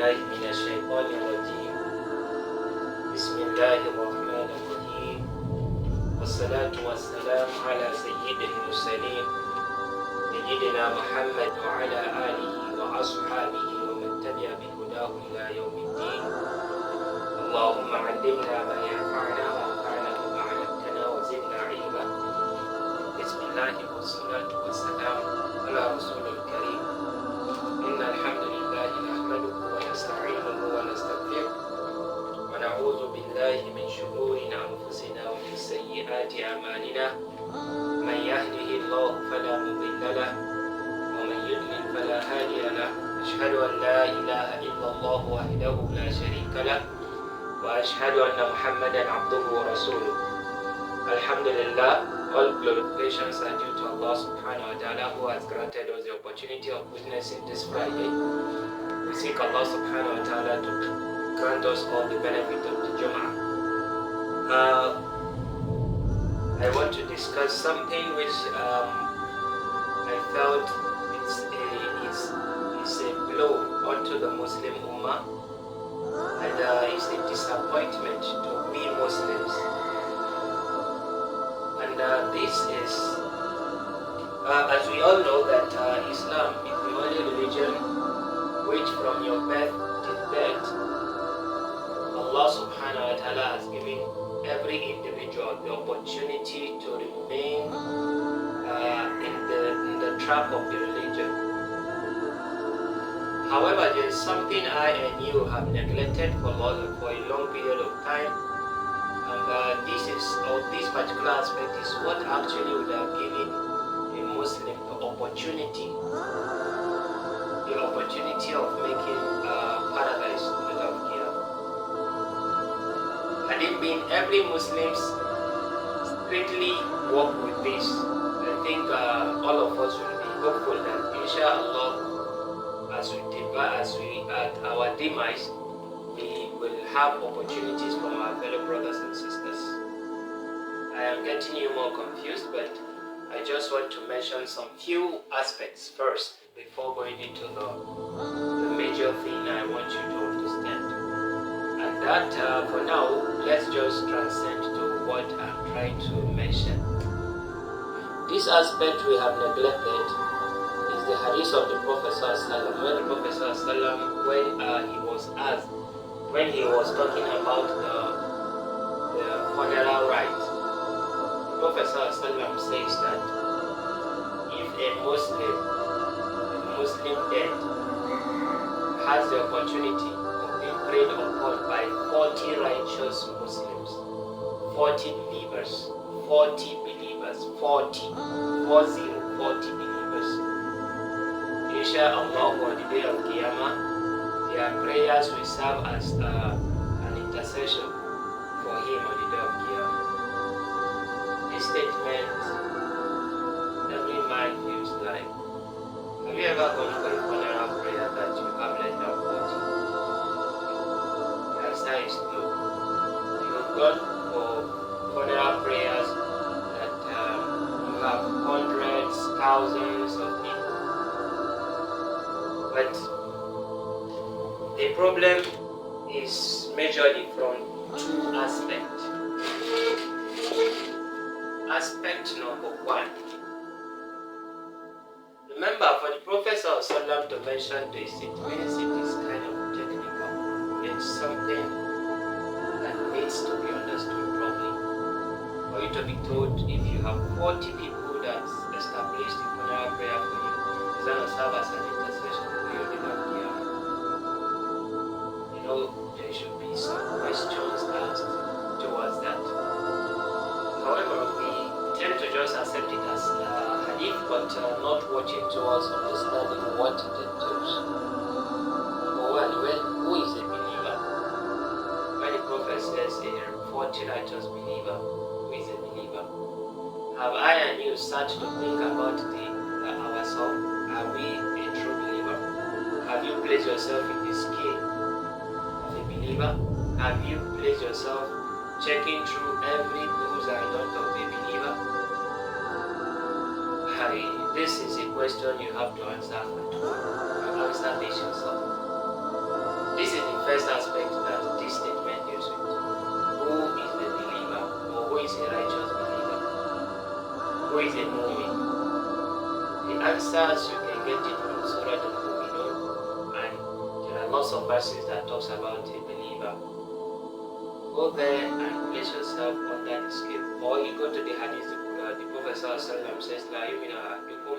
بالله من الشيطان الرجيم. بسم الله الرحمن الرحيم، والصلاة والسلام على سيد المرسلين سيدنا محمد وعلى آله وأصحابه ومن تبع بهداه إلى يوم الدين. اللهم علمنا ما ينفعنا وانفعنا بما علمتنا وزدنا علما. بسم الله والصلاة والسلام على رسول الكريم. إن الحمد لله نحمده ونستعينه ونستغفره ونعوذ بالله من شرور أنفسنا ومن سيئات أعمالنا. من يهده الله فلا مضل له ومن يضلل فلا هادي له. أشهد أن لا إله إلا الله وحده لا شريك له وأشهد أن محمدا عبده ورسوله. Alhamdulillah, all glorifications are due to Allah subhanahu wa ta'ala, who has granted us the opportunity of witnessing this Friday. We seek Allah subhanahu wa ta'ala to grant us all the benefit of the Jum'ah. I want to discuss something which I felt is a blow onto the Muslim Ummah, and it's a disappointment to we Muslims. And this is, as we all know, that Islam is the only religion which from your birth to death, Allah subhanahu wa ta'ala has given every individual the opportunity to remain in the trap of the religion. However, there is something I and you have neglected for a long period of time, and this particular aspect is what actually would have given a Muslim the opportunity of making paradise on the day of Qiyamah. Had it been every Muslim strictly work with this, I think all of us will be hopeful that inshallah, at our demise, we will have opportunities from our fellow brothers and sisters. I am getting you more confused, but I just want to mention some few aspects first before going into the major thing I want you to understand. And that, for now, let's just transcend to what I'm trying to mention. This aspect we have neglected is the hadith of the Prophet ﷺ. When the Prophet ﷺ, when he was talking about the funeral rites, the Prophet ﷺ says that if a Muslim dead has the opportunity of being prayed upon by 40 righteous Muslims, 40 believers, 40 believers, inshallah, on the day of Qiyamah, their prayers will serve as an intercession for him on the day of Qiyamah. This statement, every man feels like. Have you ever gone for a funeral prayer that you have less than 40? The answer is no. You've gone for funeral prayers that you have hundreds, thousands of people. But the problem is majorly from two aspects. Aspect number one. Remember, for the Prophet ﷺ to mention this, it means it is kind of technical. It's something that needs to be understood properly. For you to be told, if you have 40 people that established the funeral prayer for you, it's going to serve as an intercession for you in the Qiyamah. You know, there should be some questions asked towards that. However, we tend to just accept it as hadith, but not watching towards understanding what it entails. Number one, who is a believer? When the Prophet says a 40 righteous believer, who is a believer? Have I and you sat to think about ourselves? Are we a true believer? Have you placed yourself in the skin of a believer? Have you placed yourself checking through every do's and don'ts of a believer? This is a question you have to answer at home. You answer this yourself. This is the first aspect that this statement deals with. Who is the believer, or who is a righteous believer? Who is a mu'min? The answers you can get it from Surah Al-Mu'minun, and there are lots of verses that talks about a believer. Go there and place yourself under the scale, or you go to the hadith. The Prophet says, "La yu'minu ahadukum."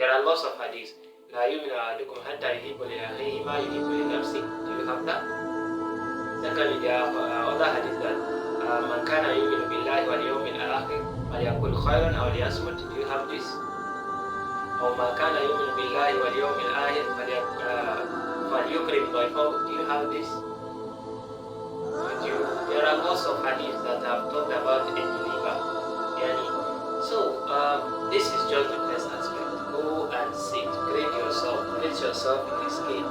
There are lots of hadiths. "La yu'minu ahadukum hatta yuhibbu li akhihi ma yuhibbu li nafsihi." Do you have that? Secondly, there are other hadiths that man kana yu'minu billahi wal yawmil akhir falyaqul khayran aw liyasmut. Do you have this? Or man kana yu'minu billahi wal yawmil akhir falyukrim dayfahu. Do you have this? There are lots of hadiths that have talked about a believer. So, this is just the first aspect. Go and sit, grade yourself, place yourself in the scale.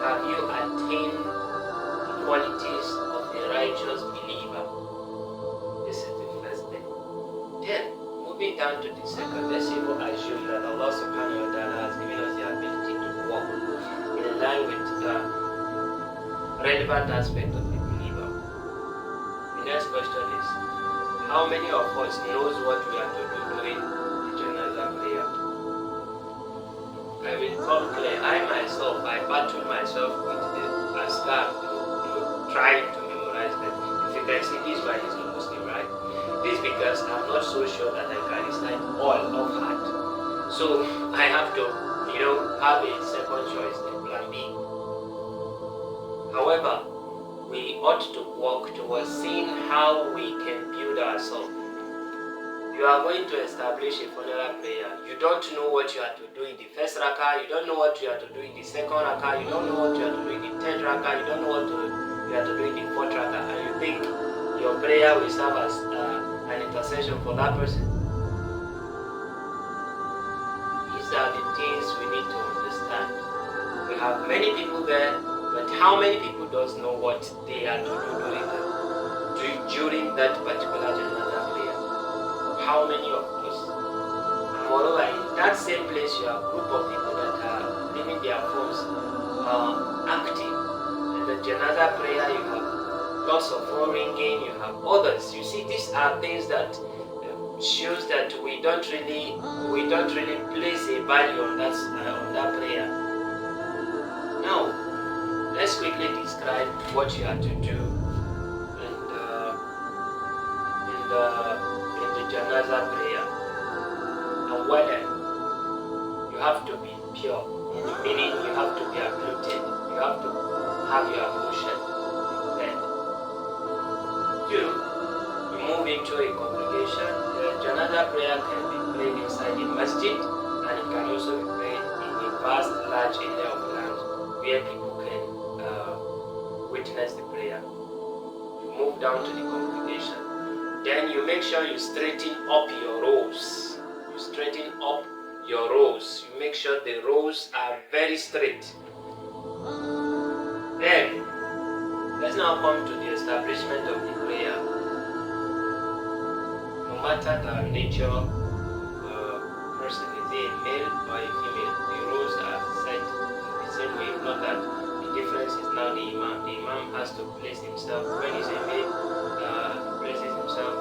Have you attained the qualities of a righteous believer? This is the first thing. Then, moving down to the second, let's even assume that Allah subhanahu wa ta'ala has given us the ability to walk in line with the relevant aspect of the believer. The next question is, how many of us knows what we are to do during the Janazah prayer? I will come clear. I myself, I battle myself with the Azkar, trying to memorize them. If you can see, this one is a Muslim, right? This because I'm not so sure that I can recite all of heart. So I have to, have a second choice, the plan B. However, we ought to work towards seeing how we can build ourselves. You are going to establish a funeral prayer. You don't know what you are to do in the first rakah, you don't know what you are to do in the second rakah, you don't know what you are to do in the third rakah, you don't know what you are to do in the fourth rakah, and you think your prayer will serve as an intercession for that person. These are the things we need to understand. We have many people there, but how many people does know what they are to do during that particular Janazah prayer? How many of us? And moreover, in that same place, you have a group of people that are leaving their phones active. In the Janazah prayer, you have lots of phone ringing, you have others. You see, these are things that shows that we don't really place a value on that prayer. Now, let's quickly describe what you have to do in the Janazah prayer, and whether you have to be pure, meaning you have to be abluted, you have to have your ablution. Then, 2, you move into a congregation. The Janazah prayer can be prayed inside the masjid, and it can also be prayed in a vast, large area of land where people can witness the prayer. You move down to the congregation. Then you make sure you straighten up your rows. You straighten up your rows. You make sure the rows are very straight. Then, let's now come to the establishment of the prayer. No matter the nature person, is he a male or a female, the rows are set the same way. Not that the difference is now the imam. The imam has to place himself, when he's a male, places himself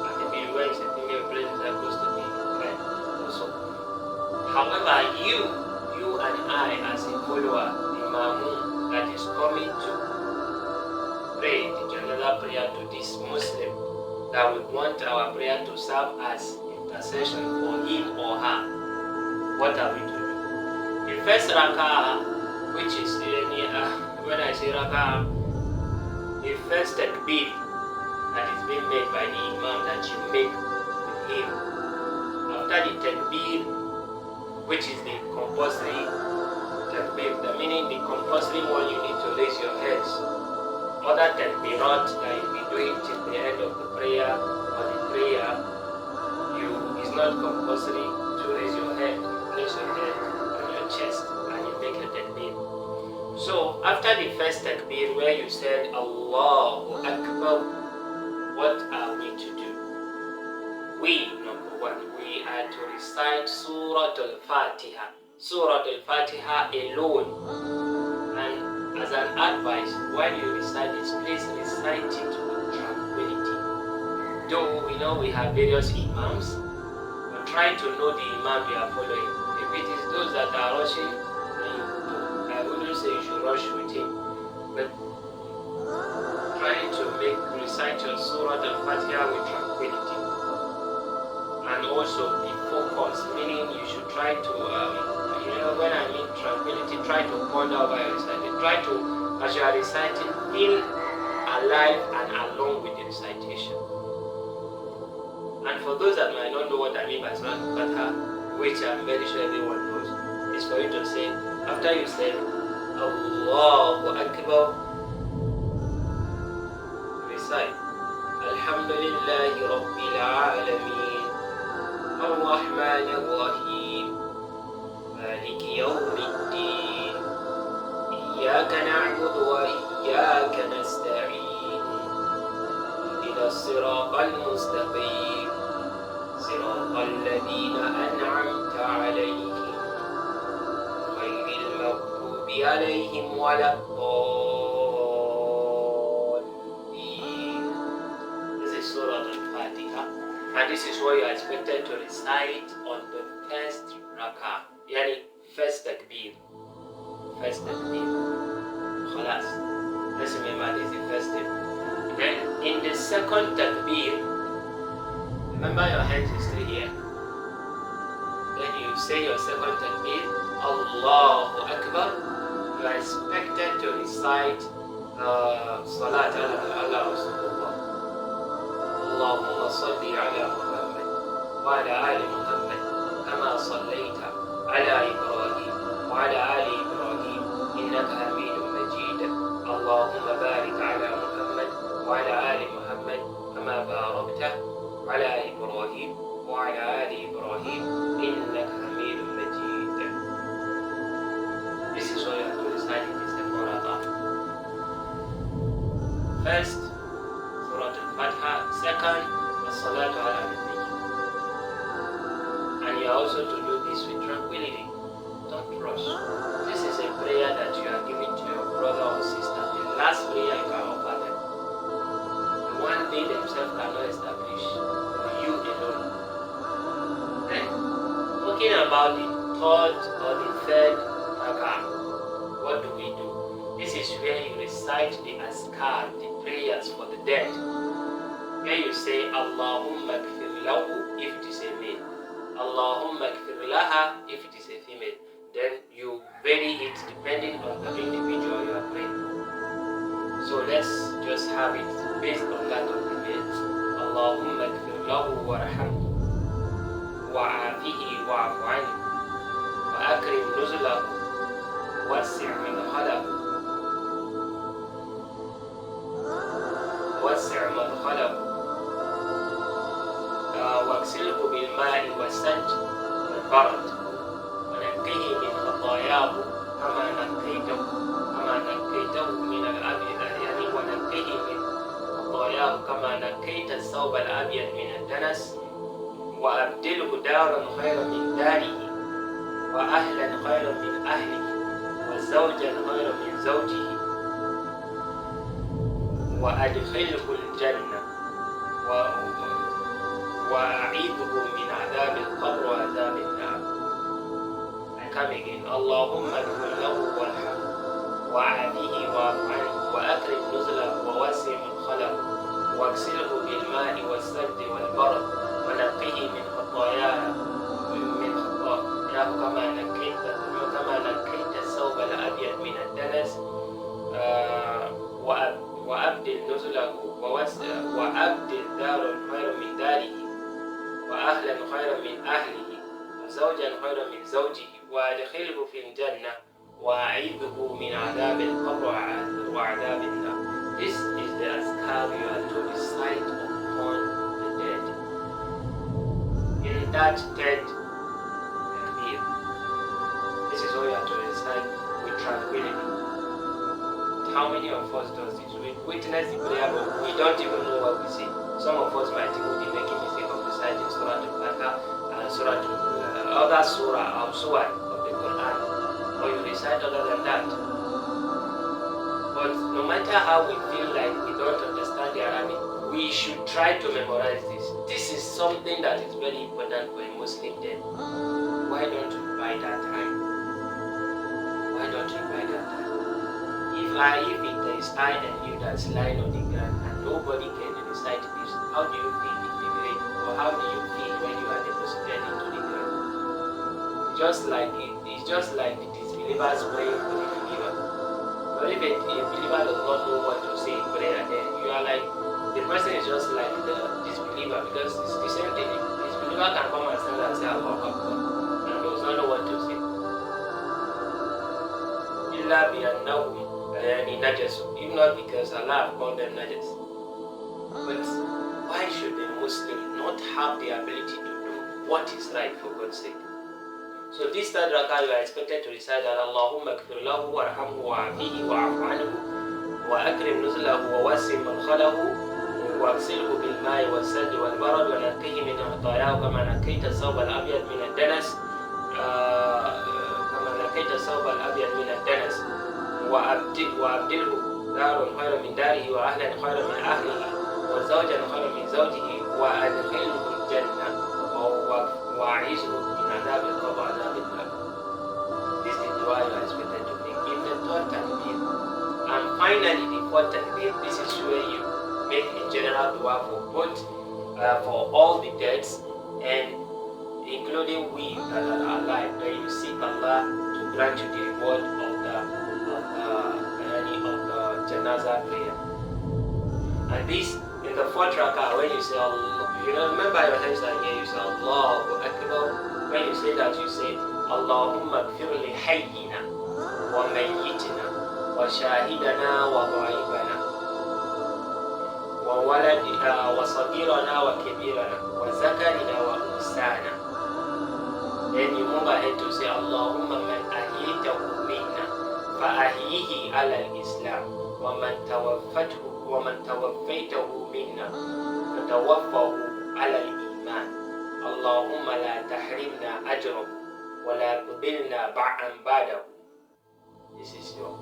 at the middle, when he's a female, places himself close to the right also. However, you and I, as a follower, the Mamun that is coming to pray the Janazah prayer to this Muslim, that we want our prayer to serve as intercession for him or her, what are we to do? The first rak'ah, which is when I say rak'ah, the first takbir that is being made by the imam, that you make with him. After the takbir, which is the compulsory takbir, meaning the compulsory one, you need to raise your heads. Other takbirat that you'll be doing till the end of the prayer or the prayer, it's not compulsory to raise your head. You place your head on your chest and you make a takbir. So after the first takbir, where you said Allahu Akbar, what are we to do? We, number one, we are to recite Surah Al-Fatiha. Surah Al-Fatiha alone. And as an advice, while you recite this, please recite it with tranquility. Though we know we have various imams, but try to know the imam you are following. If it is those that are rushing, then I wouldn't say you should rush with him. But try to recite your Surah Al-Fatiha with tranquility. And also be focused, meaning you should try to, when I mean tranquility, try to ponder over your reciting. Try to, as you are reciting, feel alive and along with the recitation. And for those that might not know what I mean by Surah Al-Fatiha, which I'm very sure everyone knows, is for you to say, after you say, Allahu Akbar, recite, Alhamdulillahi Rabbil Alameen, Ar-Rahman Ar-Rahim, Malik Yawm Al-Din, Iyaka na'budu wa Iyaka nasta'een, Ihdina as-sirata al-mustaqim, sirata alladhina an'amta alayhim, ghayril maghdubi alayhim walad-dallin. This is Surah Al-Fatiha, and this is what you are expected to recite on the first rak'ah, yani first takbir. First takbir. Khalas. Let's remember this is the first step. Then in the second takbir, remember your hands is still here. Then you say your second takbir, Allahu Akbar. You are expected to recite Salat ala Rasulullah. Allahumma salli ala Muhammad wa ala ali Muhammad kama sallaita ala Ibrahim wa ala ali Ibrahim innaka Hamidum Majid. Allahumma barik ala Muhammad wa ala ali Muhammad kama barakta ala Ibrahim wa ala ali Ibrahim innaka Hamidum Majid. This is what you have to recite in this second rak'ah. First, Surah Al-Fatiha. Second, As-Salatu ala Nabi. And you are also to do this with tranquility. Don't rush. This is a prayer that you are giving to your brother or sister. The last prayer you can offer them. The one they themselves cannot establish. For you alone. Then, talking about the third or the third rak'ah, what do we do? This is where you recite the azkar, the prayers for the dead. Where you say Allahumma kfir lahu if it is a male, Allahumma kfir laha if it is a female. Then you vary it depending on the individual you are praying. So let's just have it based on that of the male. Allahumma kfir lahu warhamhu wa'afihi wa'afu anhu wa akrim nuzulahu wasi' madkhalahu وسع مدخله واغسله بالماء والثلج والبرد ونقيه من خطاياه كما نقيته من الأبيض، يعني ونقيه من خطاياه كما نقيت الثوب الأبيض من الدنس وأبدله دارا خيرا من داره وأهلا خيرا من أهله وزوجا خيرا من زوجه وأدخله الجنة وأعيذه من عذاب القبر وعذاب النار. I come again. اللهم اغفر له وارحمه وعافيه واعف عنه وأكرم نزله ووسع مدخله واغسله بالماء والثلج والبرد ونقه من خطاياه كما نقيت الثوب الأبيض من الدنس وأبدل نزله وأبدل دارا خيرا من داره وأهلا خيرا من أهله وزوجا خيرا من زوجه وأدخله في الجنة وأعيذه من عذاب القبر وعذاب النار. This is the azkar you are to recite upon the dead. In that dead takbir, this is all you have to recite with tranquility. How many of us does this? We witness the prayer, but we don't even know what we say. Some of us might even be making mistake of reciting Surah Al-Fatiha and Surah other Surah or Surah of the Quran or you recite other than that. But no matter how we feel like we don't understand the Arabic, we should try to memorize this. This is something that is very important for a Muslim then. Why don't you buy that time? Why don't you buy that time? If it is I and you that's lying on the ground and nobody can recite this, how do you feel in the grave? Or how do you feel when you are deposited into the ground? It's just like the disbelievers praying for the believer. But if a believer does not know what to say in prayer, then you are like, the person is just like the disbeliever, because it's the same thing. The disbeliever can come and stand and say Allahu Akbar and does not know what to say. Illa bi annahum najasu, if not because Allah called them najas. But why should a Muslim not have the ability to do what is right, for God's sake? So this third rakah you are expected to recite that Allahumma kfir lahu warhamhu wa'afihi wa'afu anhu wa akrim nuzlahu wa wasi madkhalahu واغسله بالماء والثلج والبرد ونقيه من خطاياه كما نقيت الثوب الابيض من الدنس وابدله دار خيرا من داره واهلا خيرا من اهله وزوجا خيرا من زوجه وادخله الجنه واعيذه من عذاب القبر وعذاب النار. This is the dua you are expected to make in the third takbir. And finally the fourth takbir, this is where you make a general dua for both for all the deaths and including we that are alive, where you seek Allah to grant you the reward of the janaza prayer. And this in the fourth rakah, when you say Allah, remember your hands are here, you say Allahu Akbar. When you say that, you say Allahumma gfir li hayyina wa mayyitina wa shahidana wa ghaibana وولدنا وصغيرنا وكبيرنا وذكرنا وأنثانا. Then you move ahead to say اللهم من أحييته منا فأحيه على الإسلام ومن توفيته منا فتوفه على الإيمان اللهم لا تحرمنا أجره ولا تضلنا بعده. This is your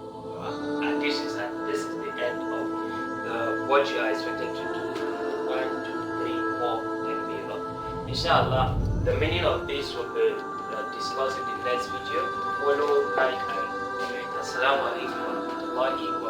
and this is the end of what you are expected to do. 1, 2, 3, 4, takbir. Inshallah, the meaning of this will be discussed in the next video. Follow, like, and comment. Assalamu alaikum wa rahmatullahi wa